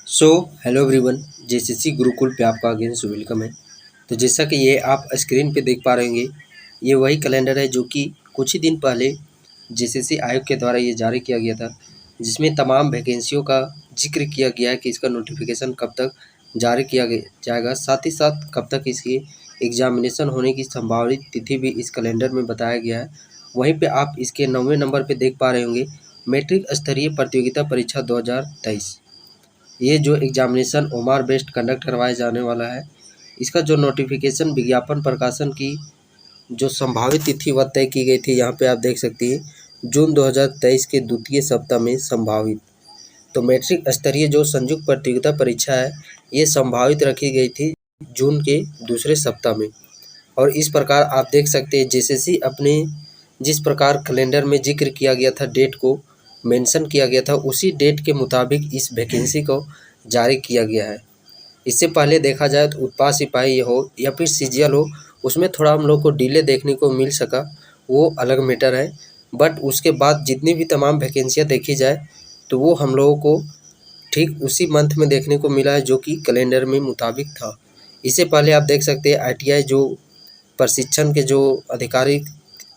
So hello everyone, JCC Gurukul पे आपका again so welcome है। तो जैसा कि ये आप स्क्रीन पे देख पा रहे होंगे, ये वही कैलेंडर है जो कि कुछ ही दिन पहले जेसीसी आयोग के द्वारा ये जारी किया गया था, जिसमें तमाम वैकेंसियों का जिक्र किया गया है कि इसका नोटिफिकेशन कब तक जारी किया जाएगा, साथ ही साथ कब तक इसकी एग्जामिनेशन होने की संभावित तिथि भी इस कैलेंडर में बताया गया है। वहीं पे आप इसके 9वें नंबर पे देख पा रहे होंगे, मैट्रिक स्तरीय प्रतियोगिता परीक्षा 2023। ये जो एग्जामिनेशन ओमार बेस्ड कंडक्ट करवाया जाने वाला है, इसका जो नोटिफिकेशन विज्ञापन प्रकाशन की जो संभावित तिथि वह तय की गई थी। यहाँ पे आप देख सकते हैं जून 2023 के द्वितीय सप्ताह में संभावित। तो मैट्रिक स्तरीय जो संयुक्त प्रतियोगिता परीक्षा है, ये संभावित रखी गई थी जून के दूसरे सप्ताह में। और इस प्रकार आप देख सकते हैं जेसीसी अपने जिस प्रकार कैलेंडर में जिक्र किया गया था, डेट को मेंशन किया गया था, उसी डेट के मुताबिक इस वैकेंसी को जारी किया गया है। इससे पहले देखा जाए तो उत्पाद सिपाही हो या फिर सीजीएल हो, उसमें थोड़ा हम लोग को डिले देखने को मिल सका, वो अलग मैटर है। बट उसके बाद जितनी भी तमाम वैकेंसियाँ देखी जाए तो वो हम लोगों को ठीक उसी मंथ में देखने को मिला है जो कि कैलेंडर में मुताबिक था। इससे पहले आप देख सकते हैं आईटीआई जो प्रशिक्षण के जो अधिकारी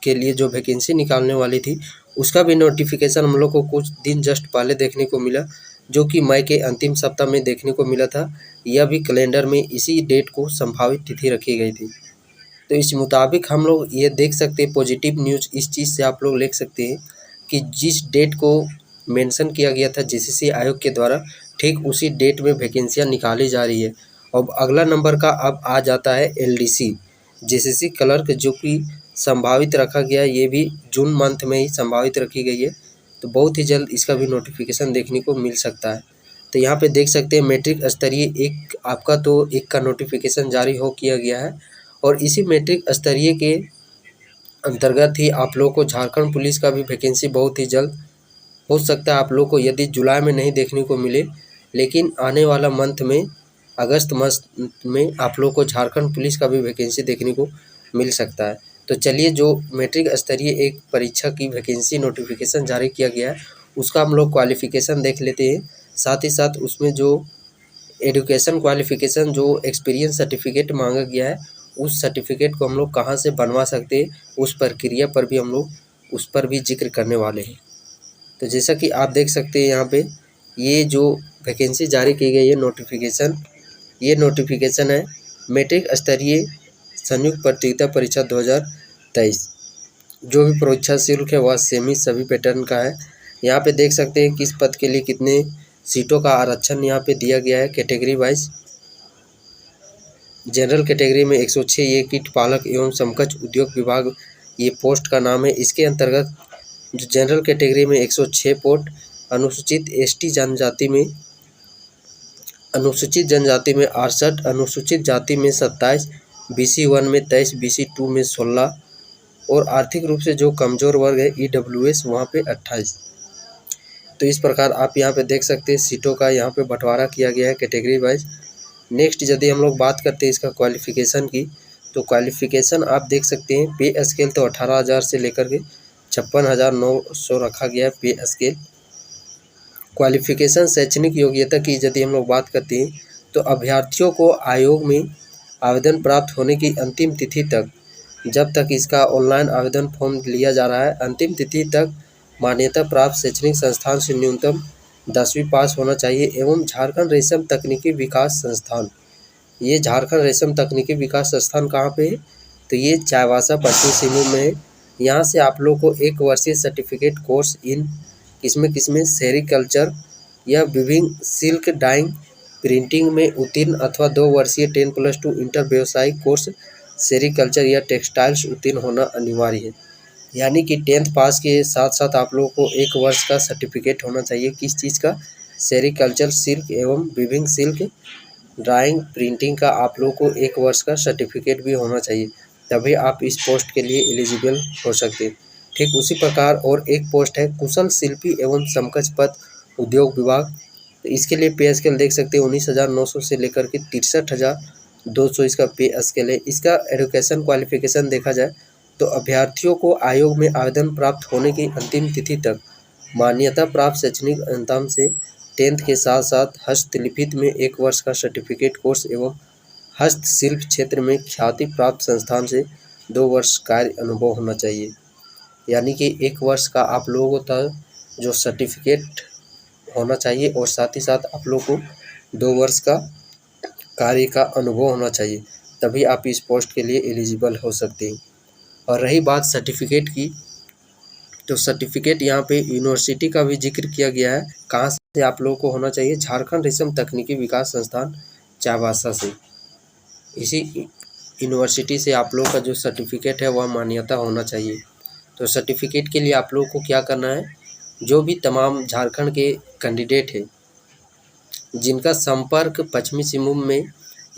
के लिए जो वैकेंसी निकालने वाली थी, उसका भी नोटिफिकेशन हम लोग को कुछ दिन जस्ट पहले देखने को मिला, जो कि मई के अंतिम सप्ताह में देखने को मिला था। यह भी कैलेंडर में इसी डेट को संभावित तिथि रखी गई थी। तो इस मुताबिक हम लोग ये देख सकते हैं, पॉजिटिव न्यूज़ इस चीज़ से आप लोग लिख सकते हैं कि जिस डेट को मेंशन किया गया था जेसीसी आयोग के द्वारा, ठीक उसी डेट में वैकेंसियाँ निकाली जा रही है। अब अगला नंबर का अब आ जाता है एलडीसी जेसीसी क्लर्क, जो कि संभावित रखा गया है। ये भी जून मंथ में ही संभावित रखी गई है, तो बहुत ही जल्द इसका भी नोटिफिकेशन देखने को मिल सकता है। तो यहाँ पे देख सकते हैं मैट्रिक स्तरीय एक आपका तो एक का नोटिफिकेशन जारी हो किया गया है, और इसी मैट्रिक स्तरीय के अंतर्गत ही आप लोगों को झारखंड पुलिस का भी वैकेंसी बहुत ही जल्द हो सकता है आप लोग को, यदि जुलाई में नहीं देखने को मिले, लेकिन आने वाला मंथ में अगस्त मंथ में आप लोग को झारखंड पुलिस का भी वैकेंसी देखने को मिल सकता है। तो चलिए, जो मैट्रिक स्तरीय एक परीक्षा की वैकेंसी नोटिफिकेशन जारी किया गया है, उसका हम लोग क्वालिफिकेशन देख लेते हैं। साथ ही साथ उसमें जो एजुकेशन क्वालिफिकेशन जो एक्सपीरियंस सर्टिफिकेट मांगा गया है, उस सर्टिफिकेट को हम लोग कहाँ से बनवा सकते हैं, उस प्रक्रिया पर भी हम लोग उस पर भी जिक्र करने वाले हैं। तो जैसा कि आप देख सकते हैं यहाँ पे ये जो वैकेंसी जारी की गई है नोटिफिकेशन, ये नोटिफिकेशन है मैट्रिक स्तरीय संयुक्त प्रतियोगिता परीक्षा 2023। जो भी परीक्षा शुल्क है वह सेम ही सभी पैटर्न का है। यहाँ पे देख सकते हैं किस पद के लिए कितने सीटों का आरक्षण यहाँ पे दिया गया है कैटेगरी वाइज। जनरल कैटेगरी में 106, ये कीट पालक एवं समकक्ष उद्योग विभाग ये पोस्ट का नाम है। इसके अंतर्गत जो जनरल कैटेगरी में 106 पोस्ट, अनुसूचित जनजाति में 68, अनुसूचित जाति में 27, BC 1 में 23, BC 2 में 16, और आर्थिक रूप से जो कमज़ोर वर्ग है EWS वहाँ पे 28। तो इस प्रकार आप यहाँ पे देख सकते हैं सीटों का यहाँ पे बंटवारा किया गया है कैटेगरी वाइज। नेक्स्ट यदि हम लोग बात करते हैं इसका क्वालिफ़िकेशन की, तो क्वालिफ़िकेशन आप देख सकते हैं पे स्केल तो 18,000 से लेकर के 56,900 रखा गया है पे स्केल। क्वालिफ़िकेशन शैक्षणिक योग्यता की यदि हम लोग बात करते हैं, तो अभ्यर्थियों को आयोग में आवेदन प्राप्त होने की अंतिम तिथि तक, जब तक इसका ऑनलाइन आवेदन फॉर्म लिया जा रहा है, अंतिम तिथि तक मान्यता प्राप्त शैक्षणिक संस्थान से न्यूनतम 10वीं पास होना चाहिए एवं झारखंड रेशम तकनीकी विकास संस्थान। ये झारखंड रेशम तकनीकी विकास संस्थान कहाँ पे है, तो ये चाईबासा पश्चिमी सिंहभूम में है। यहाँ से आप लोग को 1 वर्षीय सर्टिफिकेट कोर्स इन किसमें सेरिकल्चर या विभिन्न सिल्क डाइंग प्रिंटिंग में उत्तीर्ण अथवा 2 वर्षीय 10+2 इंटर व्यावसायिक कोर्स सेरिकल्चर या टेक्सटाइल्स उत्तीर्ण होना अनिवार्य है। यानी कि 10th पास के साथ साथ आप लोगों को 1 वर्ष का सर्टिफिकेट होना चाहिए। किस चीज़ का? सेरिकल्चर, सिल्क एवं विभिन्न सिल्क ड्राइंग प्रिंटिंग का आप लोगों को 1 वर्ष का सर्टिफिकेट भी होना चाहिए, तभी आप इस पोस्ट के लिए एलिजिबल हो सकते हैं। ठीक उसी प्रकार और एक पोस्ट है कुशल शिल्पी एवं समकक्ष पद उद्योग विभाग। तो इसके लिए पे स्केल देख सकते हैं 19,900 से लेकर के 63,200 इसका पे स्केल है। इसका एजुकेशन क्वालिफिकेशन देखा जाए तो अभ्यर्थियों को आयोग में आवेदन प्राप्त होने की अंतिम तिथि तक मान्यता प्राप्त शैक्षणिक अंतराल से 10th के साथ साथ हस्तलिखित में 1 वर्ष का सर्टिफिकेट कोर्स एवं हस्तशिल्प क्षेत्र में ख्याति प्राप्त संस्थान से 2 वर्ष कार्य अनुभव होना चाहिए। यानी कि 1 वर्ष का आप लोगों का जो सर्टिफिकेट होना चाहिए और साथ ही साथ आप लोग को 2 वर्ष का कार्य का अनुभव होना चाहिए, तभी आप इस पोस्ट के लिए एलिजिबल हो सकते हैं। और रही बात सर्टिफिकेट की, तो सर्टिफिकेट यहाँ पे यूनिवर्सिटी का भी जिक्र किया गया है। कहाँ से आप लोगों को होना चाहिए? झारखंड रेशम तकनीकी विकास संस्थान चाईबासा से। इसी यूनिवर्सिटी से आप लोग का जो सर्टिफिकेट है वह मान्यता होना चाहिए। तो सर्टिफिकेट के लिए आप लोग को क्या करना है, जो भी तमाम झारखंड के कैंडिडेट हैं जिनका संपर्क पश्चिमी सिंहभूम में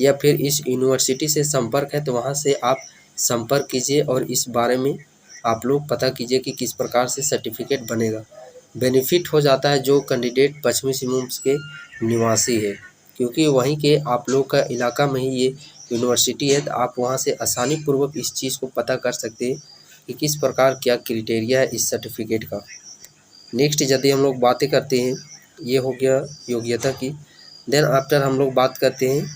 या फिर इस यूनिवर्सिटी से संपर्क है, तो वहाँ से आप संपर्क कीजिए और इस बारे में आप लोग पता कीजिए कि किस प्रकार से सर्टिफिकेट बनेगा। बेनिफिट हो जाता है जो कैंडिडेट पश्चिमी सिंहभूम के निवासी है, क्योंकि वहीं के आप लोग का इलाका में ही ये यूनिवर्सिटी है, तो आप वहाँ से आसानी पूर्वक इस चीज़ को पता कर सकते हैं कि किस प्रकार क्या क्राइटेरिया है इस सर्टिफिकेट का। नेक्स्ट यदि हम लोग बातें करते हैं, ये हो गया योग्यता की। देन आफ्टर हम लोग बात करते हैं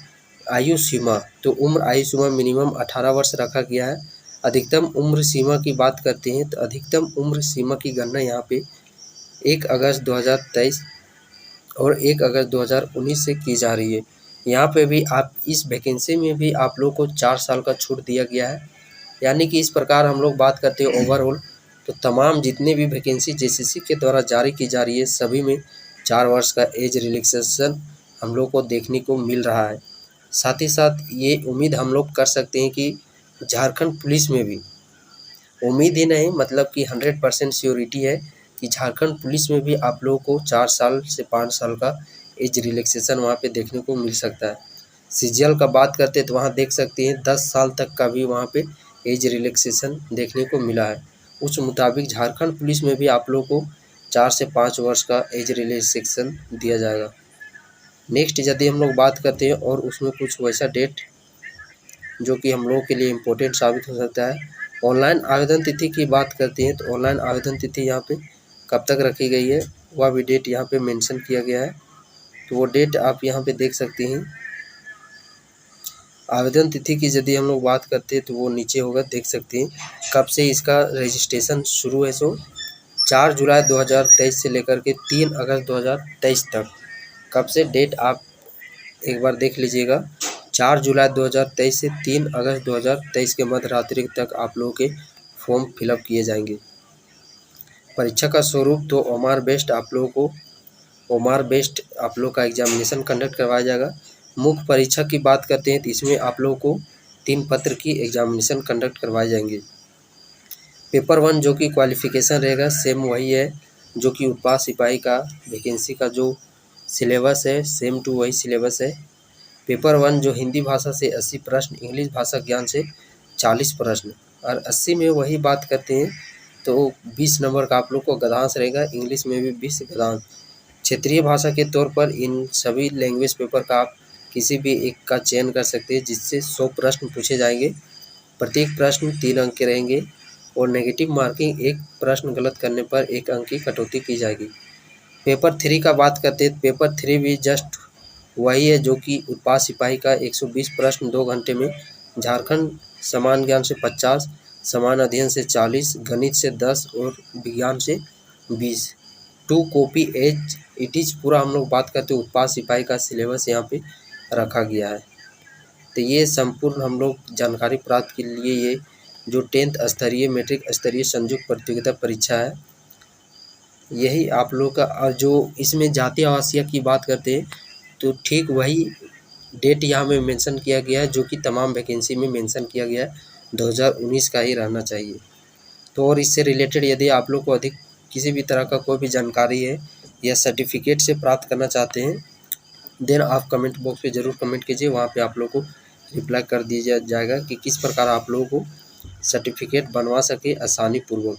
आयु सीमा। तो उम्र आयु सीमा मिनिमम 18 वर्ष रखा गया है। अधिकतम उम्र सीमा की बात करते हैं तो अधिकतम उम्र सीमा की गणना यहाँ पे 1 अगस्त 2023 और 1 अगस्त 2019 से की जा रही है। यहाँ पे भी आप इस वैकेंसी में भी आप लोग को 4 साल का छूट दिया गया है। यानी कि इस प्रकार हम लोग बात करते हैं ओवरऑल, तो तमाम जितने भी वैकेंसी जेसीसी के द्वारा जारी की जा रही है सभी में 4 वर्ष का एज रिलैक्सेशन हम लोग को देखने को मिल रहा है। साथ ही साथ ये उम्मीद हम लोग कर सकते हैं कि झारखंड पुलिस में भी, उम्मीद ही नहीं मतलब कि 100% श्योरिटी है कि झारखंड पुलिस में भी आप लोगों को 4 साल से 5 साल का एज रिलैक्सेशन वहाँ पे देखने को मिल सकता है। सीजीएल का बात करते हैं तो वहाँ देख सकते हैं 10 साल तक का भी वहाँ पे एज रिलैक्सेशन देखने को मिला है। उस मुताबिक झारखंड पुलिस में भी आप लोगों को 4 से 5 वर्ष का एज रिलैक्सेशन दिया जाएगा। नेक्स्ट यदि हम लोग बात करते हैं और उसमें कुछ वैसा डेट जो कि हम लोगों के लिए इम्पोर्टेंट साबित हो सकता है, ऑनलाइन आवेदन तिथि की बात करते हैं तो ऑनलाइन आवेदन तिथि यहाँ पे कब तक रखी गई है वह भी डेट यहाँ पे मेंशन किया गया है। तो वो डेट आप यहाँ पे देख सकते हैं। आवेदन तिथि की यदि हम लोग बात करते हैं तो वो नीचे होगा, देख सकते हैं कब से इसका रजिस्ट्रेशन शुरू है। सो 4 जुलाई 2023 से लेकर के 3 अगस्त 2023 तक, कब से डेट आप एक बार देख लीजिएगा। 4 जुलाई 2023 से 3 अगस्त 2023 के मध्य रात्रि तक आप लोगों के फॉर्म फिलअप किए जाएंगे। परीक्षा का स्वरूप तो ओमार बेस्ड आप लोगों का एग्जामिनेशन कंडक्ट करवाया जाएगा। मुख्य परीक्षा की बात करते हैं तो इसमें आप लोगों को 3 पत्र की एग्जामिनेशन कंडक्ट करवाए जाएंगे। पेपर 1 जो कि क्वालिफिकेशन रहेगा सेम वही है जो कि उत्पाद सिपाही का वैकेंसी का जो सिलेबस है सेम टू वही सिलेबस है। पेपर 1 जो हिंदी भाषा से 80 प्रश्न, इंग्लिश भाषा ज्ञान से 40 प्रश्न और 80 में वही बात करते हैं तो 20 नंबर का आप लोग को गद्यांश रहेगा। इंग्लिश में भी 20 गद्यांश। क्षेत्रीय भाषा के तौर पर इन सभी लैंग्वेज पेपर का आप किसी भी एक का चयन कर सकते हैं, जिससे 100 प्रश्न पूछे जाएंगे। प्रत्येक प्रश्न 3 अंक के रहेंगे और नेगेटिव मार्किंग एक प्रश्न गलत करने पर 1 अंक की कटौती की जाएगी। पेपर 3 का बात करते हैं, पेपर 3 भी जस्ट वही है जो कि उत्पाद सिपाही का 120 प्रश्न 2 घंटे में, झारखंड समान ज्ञान से 50, समान अध्ययन से 40, गणित से 10 और विज्ञान से 20। 2 कॉपी एज इट इज़ पूरा हम लोग बात करते हैं उत्पाद सिपाही का सिलेबस यहाँ पे रखा गया है। तो ये संपूर्ण हम लोग जानकारी प्राप्त के लिए ये जो 10th स्तरीय मैट्रिक स्तरीय संयुक्त प्रतियोगिता परीक्षा है यही आप लोग का। और जो इसमें जातीय आवासीय की बात करते हैं तो ठीक वही डेट यहाँ में मेंशन किया गया है जो कि तमाम वैकेंसी में मेंशन किया गया है, 2019 का ही रहना चाहिए। तो और इससे रिलेटेड यदि आप लोग को अधिक किसी भी तरह का कोई भी जानकारी है या सर्टिफिकेट से प्राप्त करना चाहते हैं देन आप कमेंट बॉक्स पे ज़रूर कमेंट कीजिए, वहाँ पे आप लोग को रिप्लाई कर दिया जाएगा कि किस प्रकार आप लोगों को सर्टिफिकेट बनवा सके आसानी पूर्वक।